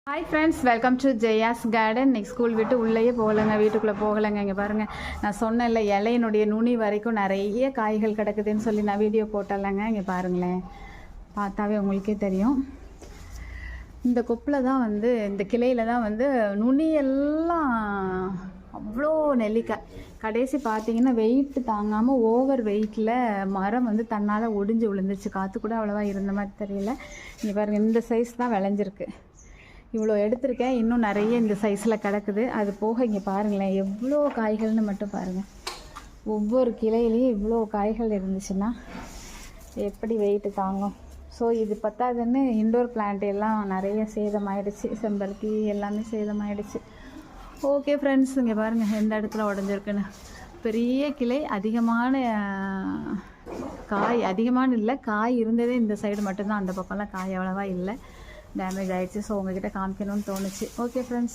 Hi friends, welcome to Jaya's garden. இன்னைக்கு school விட்டு உள்ளேயே போகலைங்க, வீட்டுக்குள்ளே போகலைங்க. இங்கே பாருங்கள், நான் சொன்னேன்ல இலையினுடைய நுனி வரைக்கும் நிறைய காய்கள் கிடக்குதுன்னு சொல்லி நான் வீடியோ போட்டலைங்க. இங்கே பாருங்களேன், பார்த்தாவே உங்களுக்கே தெரியும். இந்த கொப்பில் தான் வந்து, இந்த கிளையில் தான் வந்து நுனியெல்லாம் அவ்வளோ நெல்லிக்காய். கடைசி பார்த்தீங்கன்னா வெயிட் தாங்காமல் ஓவர் வெயிட்டில் மரம் வந்து தன்னால் ஒடிஞ்சு விழுந்துச்சு. காற்று கூட அவ்வளோவா இருந்த மாதிரி தெரியல. இங்கே பாருங்கள், இந்த சைஸ் தான் விளைஞ்சிருக்கு. இவ்வளோ எடுத்திருக்கேன், இன்னும் நிறைய இந்த சைஸில் கிடக்குது. அது போக இங்கே பாருங்களேன், எவ்வளோ காய்கள்னு மட்டும் பாருங்கள். ஒவ்வொரு கிளையிலையும் இவ்வளோ காய்கள் இருந்துச்சுன்னா எப்படி வெயிட்டு தாங்கும்? ஸோ இது பத்தாதுன்னு இன்டோர் பிளான்ட் எல்லாம் நிறைய சேதமாயிடுச்சு. செம்பருத்தி எல்லாமே சேதமாயிடுச்சு. ஓகே ஃப்ரெண்ட்ஸ், இங்கே பாருங்கள் எந்த இடத்துல உடஞ்சிருக்குன்னு. பெரிய கிளை, அதிகமான காய், அதிகமான இல்லை, காய் இருந்ததே இந்த சைடு மட்டும்தான். அந்த பக்கம்லாம் காய் அவ்வளோவா இல்லை, டேமேஜ் ஆகிடுச்சு. ஸோ உங்ககிட்ட காமிக்கணும்னு தோணுச்சு. Okay friends.